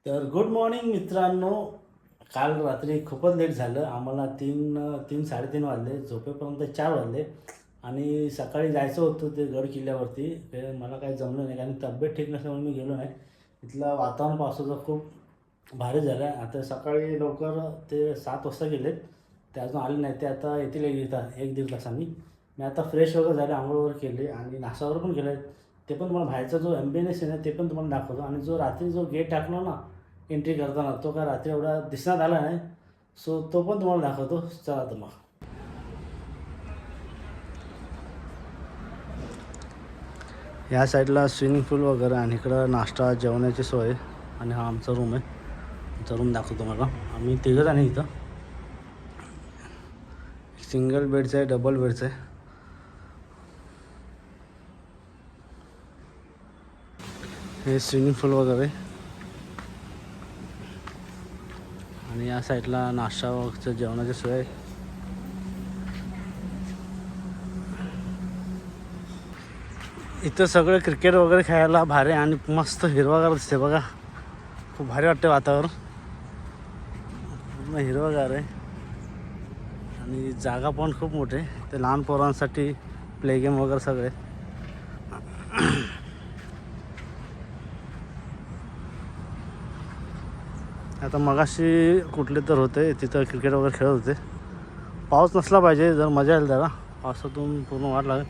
तर good morning मित्रांनो. काल रात्री खूपच लेट झालं आम्हाला. 3-3:30 वाजले, झोपेपर्यंत 4 वाजले. आणि सकाळी जायचं होतं ते गड किल्ल्यावरती. ते मला काही जमलं नाही कारण तब्येत ठीक नसल्यामुळे मी गेलो नाही. इथलं वातावरण पावसाचं खूप भारी झालं आहे. आता सकाळी लवकर ते 7 वाजता गेलेत, ते अजून आले नाही. ते आता येतील एक दीड तासांनी. मी आता फ्रेश वगैरे झाले, आंघोळ वगैरे केली आणि नाश्तावर पण केलं आहे. ते पण तुम्हाला बाहेरचा जो एम्बियन्स आहे ना ते पण तुम्हाला दाखवतो. आणि जो रात्री जो गेट टाकला ना एंट्री करताना, तो काय रात्री एवढा दिसण्यात आला नाही. सो तो पण तुम्हाला दाखवतो. चला तर मग. या साईडला स्विमिंग पूल वगैरे आणि इकडं नाश्ता जेवणाची सोय. आणि हा आमचा रूम आहे. आमचा रूम दाखवतो मला. आम्ही तिघंच आणि इथं सिंगल बेडचं आहे, डबल बेडचं आहे. हे स्विमिंग पूल वगैरे. आणि या साईडला नाश्ता वगैरे जेवणाची सोय आहे. इथं सगळं क्रिकेट वगैरे खेळायला भारी आणि मस्त हिरवागार दिसते बघा. खूप भारी वाटते वातावरण. पूर्ण हिरवागार आहे आणि जागा पण खूप मोठी आहे. ते लहान पोरांसाठी प्ले गेम वगैरे सगळे. आता मगाशी कुठले तर होते तिथं क्रिकेट वगैरे खेळत होते. पाऊस नसला पाहिजे, जर मजा येईल त्याला. पावसातून पूर्ण वाट लागेल.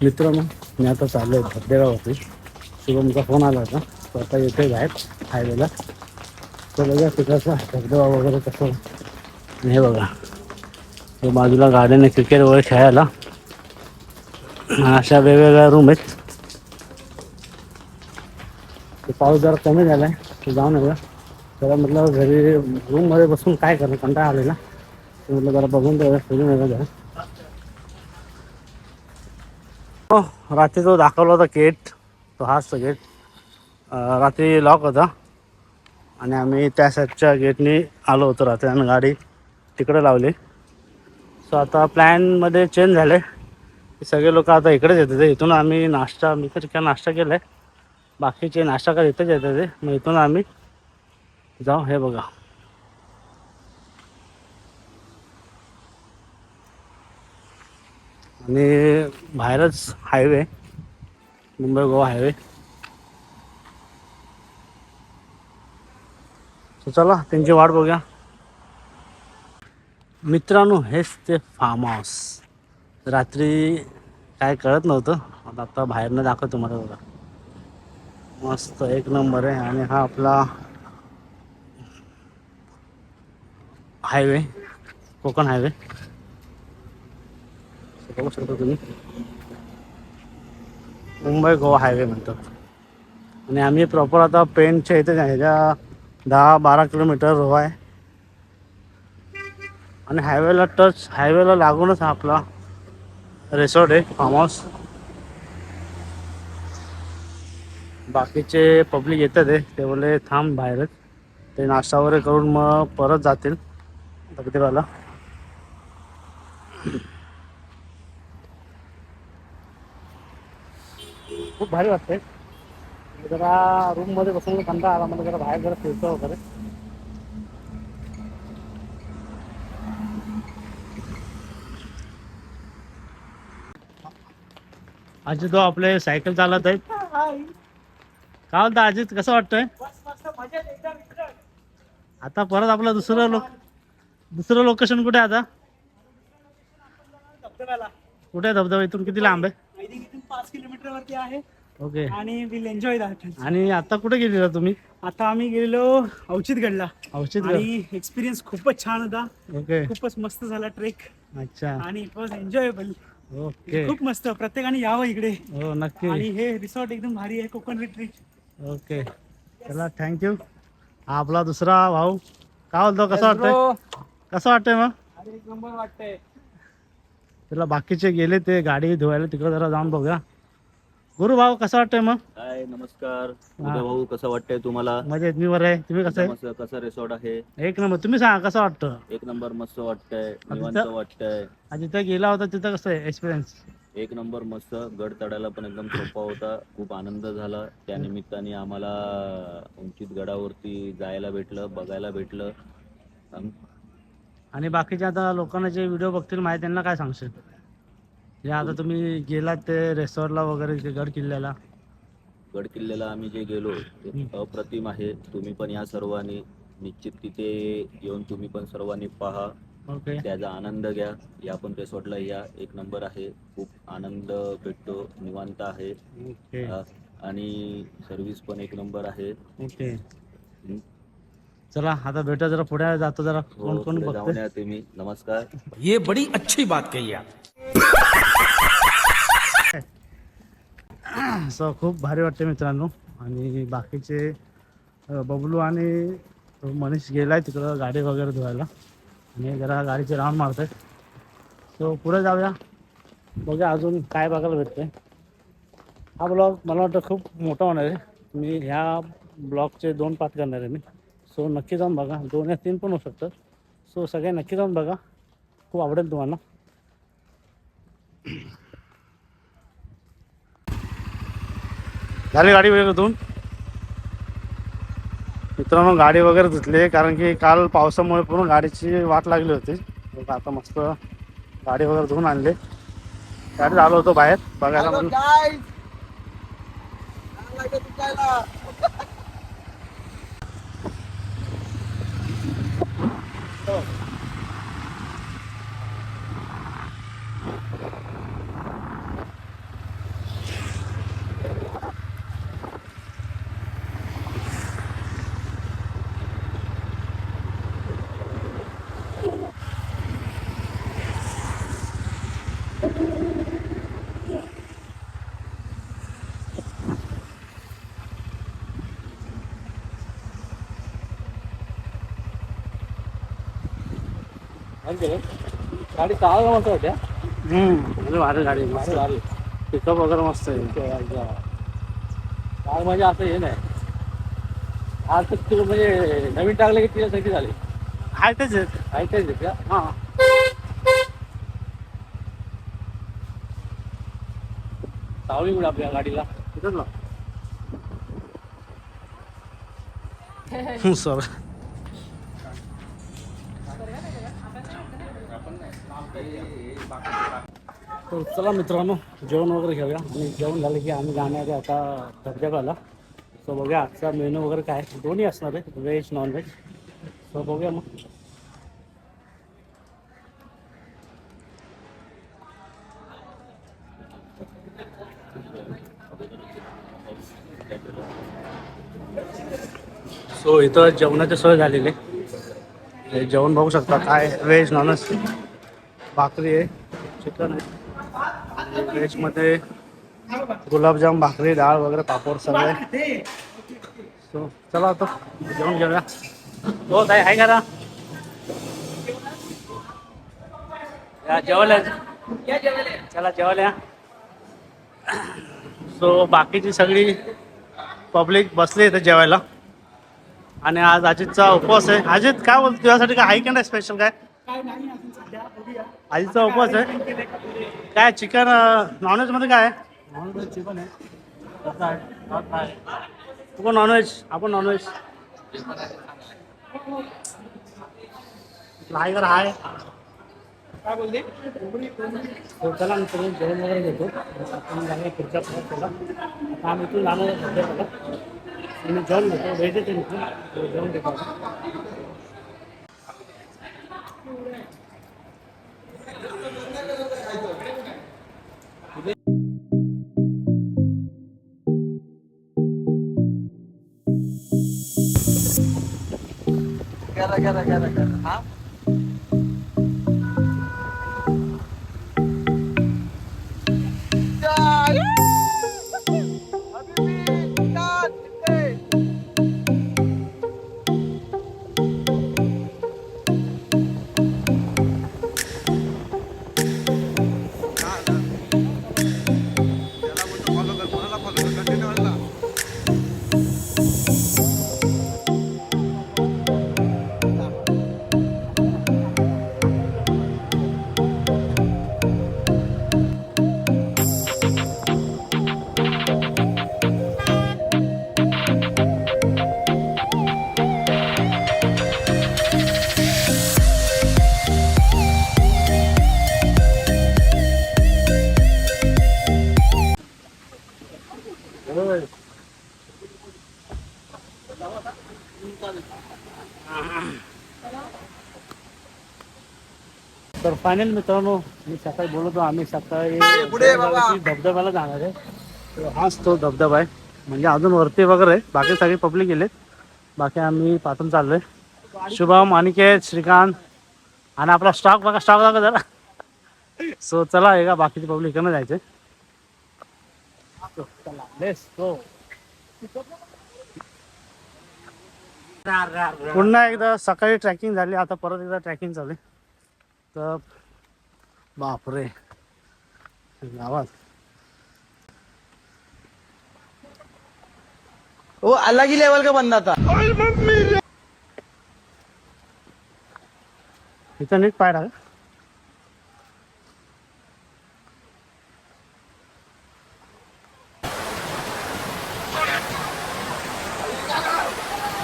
मित्रांनो, मी आता चाललो आहे धबधब्यावरती. शुभमचा फोन आला होता, तो आता येते बाहेर हायवेला. तर बघा तिकडचा धबधबा वगैरे कसं. हे बघा, हे बाजूला गार्डन आहे क्रिकेट वगैरे खेळायला. अशा वेगवेगळ्या रूम आहेत. ते पाऊस जरा कमी झाला आहे, ते जाऊन येऊया. जरा म्हटलं घरी रूममध्ये बसून काय करणं, कंटाळा आलेला. ते म्हटलं जरा बघून फिरून येऊया जरा. हो, रात्री जो दाखवला होता गेट, तो हाच तो गेट. रात्री लॉक होता आणि आम्ही त्या साईडच्या गेटने आलो होतो रात्री आणि गाडी तिकडे लावली. सो आता प्लॅनमध्ये चेंज झाले. सगळे लोक आता इकडेच येतात. इथून आम्ही नाश्ता, मी तर काय नाश्ता केला आहे, बाकीचे नाश्ता का इथंच येतात ते. मग इथून आम्ही जाऊ. हे बघा, आणि बाहेरच highway, Mumbai Goa highway. So चला त्यांची वाट बघूया. मित्रांनो, हेच ते फार्म हाऊस. रात्री काय कळत नव्हतं, आता बाहेरनं दाखवतो तुम्हाला बघा. मस्त एक नंबर आहे. आणि हा आपला हायवे, कोकण हायवे बघू शकता तुम्ही. मुंबई गोवा हायवे म्हणतात. आणि आम्ही प्रॉपर आता पेणच्या इथे ह्याच्या 10-12 किलोमीटर रोवा आहे. आणि हायवेला लागूनच हा आपला रिसॉर्ट आहे, फार्म हाऊस. बाकीचे पब्लिक येतात आहे, ते बोलले थांब बाहेरच. ते नाश्ता वगैरे करून मग परत जातील धबधब्याला. खूप भारी वाटते. जरा रूममध्ये बसून कंटाळा आला, मला जरा बाहेर जरा फिरतो वगैरे. अजित तो आपले सायकल चालत आहेत. काय बोलता अजित, कसं वाटतंय? आता परत आपलं दुसरं लोकेशन कुठे आता? कुठे आहे धबधबा? इथून किती लांब आहे? इथून 5 किलोमीटर वरती आहे. ओके. आणि विल एन्जॉय दॅट. आणि आता कुठे गेलेला तुम्ही? आता आम्ही गेलेलो औचितगडला. औचितगड. आणि एक्सपिरियन्स खूपच छान होता. ओके. खूपच मस्त झाला ट्रेक. अच्छा. आणि इट वॉज एन्जॉयबल. ओके. खूप मस्त, प्रत्येकाने यावं इकडे. हो नक्की. आणि हे रिसॉर्ट एकदम भारी आहे, कोकण रिट्रीट. ओके, चला थँक्यू. हा आपला दुसरा भाऊ. काय बोलतो, कसं वाटतंय? कसं वाटतंय मग? अरे एक नंबर वाटतंय. त्याला बाकीचे गेले ते गाडी धुवायला, तिकडे जरा जाऊन बघूया. गुरु भाऊ, कसं वाटतंय मग? हाय, नमस्कार उदय भाऊ. कसं वाटतंय तुम्हाला? मजेत, मी बरं आहे. तुम्ही कसं आहे? मस्त. कसं रिसॉर्ट आहे? एक नंबर. तुम्ही सांगा कसं वाटतं? एक नंबर, मस्त वाटतंय, आता निवांत तिथं- वाटतंय. जिथं गेला होता तिथं कसं आहे एक्सपिरियन्स? एक नंबर मस्त. गड चढायला पण एकदम सोपा होता. खूप आनंद झाला. त्या निमित्ताने आम्हाला उंचीत गडावरती जायला भेटलं, बघायला भेटलं. आणि बाकीच्या आता लोकांना जे व्हिडिओ बघतील माहिती त्यांना काय सांगशील? जे आता तुम्ही गेलात ते रेसॉर्टला वगैरे ते गड किल्ल्याला. गड किल्ल्याला आम्ही जे गेलो ते अप्रतिम आहे. तुम्ही पण या सर्वांनी निश्चित तिथे येऊन तुम्ही पण सर्वांनी पहा, ओके. त्याचा आनंद घ्या. या पण रिसॉर्टला या, एक नंबर आहे. खूप आनंद भेटतो, निवांत आहे. ओके. आणि सर्व्हिस पण एक नंबर आहे. ओके. हं. चला आता भेटा, जरा पुढे जातो, जरा हो, कोण कोण पुढे जाऊन बघते. या तुम्ही. नमस्कार. ये बड़ी अच्छी बात कही आप. सो खूप भारी वाटते मित्रांनो. आणि बाकीचे बबलू आणि मनीष गेलाय तिकडं गाडी वगैरे धुवायला आणि जरा गाडीचे राऊंड मारतात. सो पुढे जाऊया, बघा अजून काय बघायला भेटते. हा ब्लॉग मला वाटतं खूप मोठा होणार आहे. मी ह्या ब्लॉगचे 2 पार्ट करणार आहे मी. सो नक्की जाऊन बघा, 2 या 3 पण होऊ शकतं. सो सगळे नक्की जाऊन बघा, खूप आवडेल तुम्हाला. झाली गाडी वगैरे धुवून मित्रांनो. गाडी वगैरे धुतली कारण की काल पावसामुळे पूर्ण गाडीची वाट लागली होती. मग आता मस्त गाडी वगैरे धुवून आणली. गाडी आलो होतो बाहेर बघायला म्हणून. गाडी चालायला मस्त होत्या. भारी गाडी मस्त. पिकअप वगैरे मस्त आहे. काय म्हणजे असं हे नाही. आज तर तू म्हणजे नवीन टाकलं की तिला सगळी झाली. आहे तेच आहेत. ऐकायचं का? हां सावली मिळू आपल्या गाडीला. तिथंच ना. सर तर चला मित्रांनो, जेवण वगैरे घेऊया. आणि जेवण झालं की आम्ही जाणार आहे आता धबधब्याला. सो बघूया आजचा मेनू वगैरे काय, दोन्ही असणार आहे, व्हेज नॉन व्हेज. सो बघूया मग. सो इथं जेवणाची सोय झालेली आहे. हे जेवण बघू शकता, काय व्हेज नॉनव्हेज. भाकरी आहे, चिकन आहे, व्हेजमध्ये गुलाबजाम, भाकरी, डाळ वगैरे, पापड सगळे. सो चला आता जेवण घेऊया. हो काय आहे करा या जेवायला. चला जेवायला. सो बाकीची सगळी पब्लिक बसली इथे जेवायला. आणि आज अजितचा उपवास आहे. अजित काय बोलतो, तुझ्यासाठी काय आहे का नाही स्पेशल? काय काय नाही अजून सध्या, बघूया. आजीचा उपवास आहे. काय चिकन नॉनव्हेजमध्ये काय आहे? नॉनव्हेज चिकन आहे. तू पण नॉनव्हेज, आपण नॉनव्हेज. हाय कर हाय. काय बोलते? हो चला मी सगळं जेवण वगैरे घेतो. आपण जाऊया पुढच्या प्रवासाला. आता आम्ही इथून जाणार आहे धबधब्याला. मी जेवण घेतो, व्हेज येते इथून जेवण घेतो आता. तर फायनल मित्रांनो, मी सकाळी बोलतो आम्ही सकाळी धबधब्याला जाणार आहे. तर हाच तो धबधबा आहे. म्हणजे अजून वरती वगैरे बाकी सगळे पब्लिक गेलेत. बाकी आम्ही पाठून चाललोय. शुभम, अनिकेत, श्रीकांत आणि आपला स्टॉक बघा, स्टॉक बघा जरा. सो चला आहे का बाकीचे पब्लिक इकडनं जायचे. चला लेट्स गो. पुन्हा एकदा सकाळी ट्रॅकिंग झाली, आता परत एकदा ट्रॅकिंग चालू आहे. तर बापरे आवाज वो अलग ही लेवल का बंदा था. इथं नीट पाय टाका.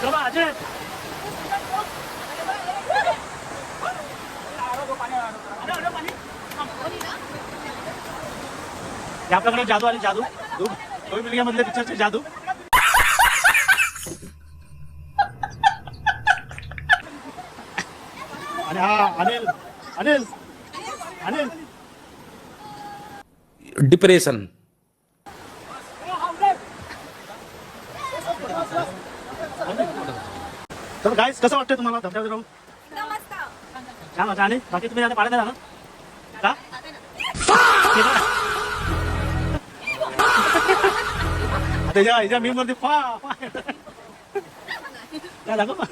चला अजय. आपल्याकडे जादू आली, जादू दोन मुलग्यामधले पिक्चरचे जादू. आणि हा अनिल अनिल अनिल डिप्रेशन. तर गाईस कसं वाटतंय तुम्हाला धबधब्यावर राहून? छान वाटतं. आणि बाकी तुम्ही आता पाण्यात नाही जाणार का? त्याच्या ह्याच्या मी वरती पा काय दाखव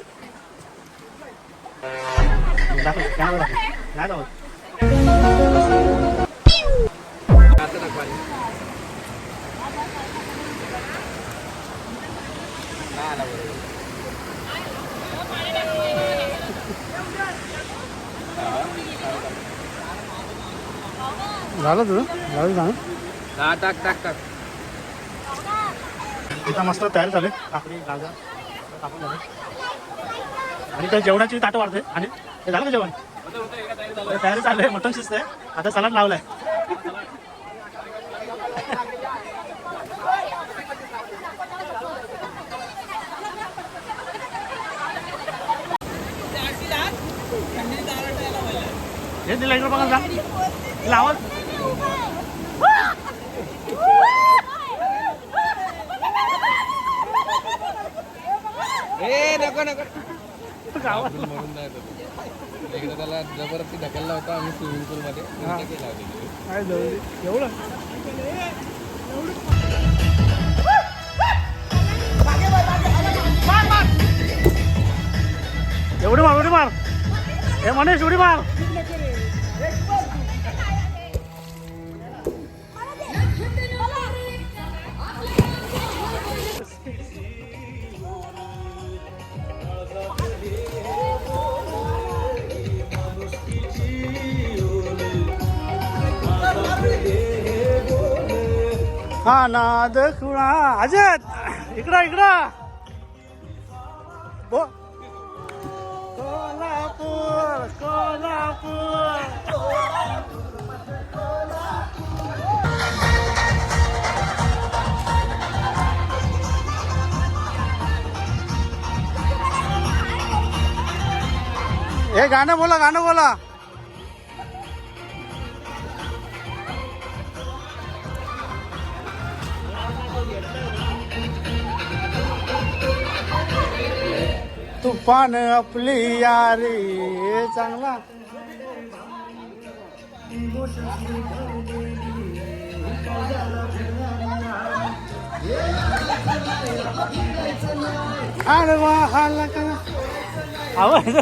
नाही दाखव. झालं तुझं झालं ना. टाक टाक टाक. इथं मस्त तयार झाले काकडी गाजर कापून झाले. आणि त्या जेवणाची ताटं वाढते. आणि हे झालं का जेवण? तयारी चालू मटण शिजतंय. आता सलाड लावलाय. हे दिलं इकडं बघा जा. तिला आवाज नको नको. एकदा त्याला जबरदस्ती ढकलला होता आम्ही स्विमिंग पूल मध्ये. एवढं एवढी मार उडी मार. हे मनीष उडी मार. हा नाद खुळा अजय इकडं इकडं बो. कोल्हापूर कोल्हापूर. हे गाणं बोला गाणं बोला. तुफान आपली यारी चांगला. आडवा हाला का आवाज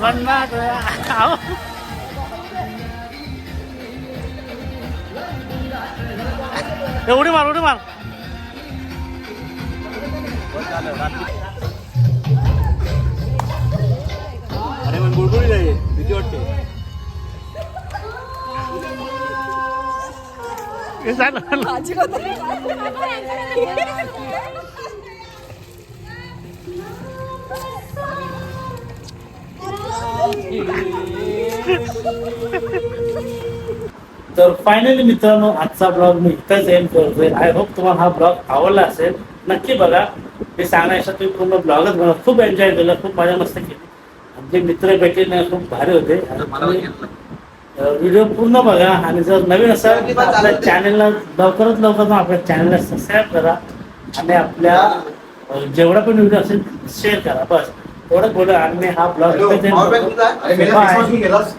भन्नाट उडी मार उडी मार. अरे मग बुडबुडी जाईल भीती वाटते. हे झालं तर फायनली मित्रांनो आजचा ब्लॉग मी इथंच एंड करतोय. आय होप तुम्हाला हा ब्लॉग आवडला असेल. नक्की बघा. मी सांगण्यापेक्षा तुम्ही पूर्ण ब्लॉगच बघा. खूप एन्जॉय केलं, खूप मजा मस्ती केली. आमचे मित्र भेटले खूप भारी होते. व्हिडिओ पूर्ण बघा आणि जर नवीन असाल तर आपल्या चॅनलला लवकरात लवकर आपल्या चॅनलला सबस्क्राईब करा आणि आपल्या जेवढा पण व्हिडिओ असेल शेअर करा. बस एवढं बोला आणि मी हा ब्लॉग बाय.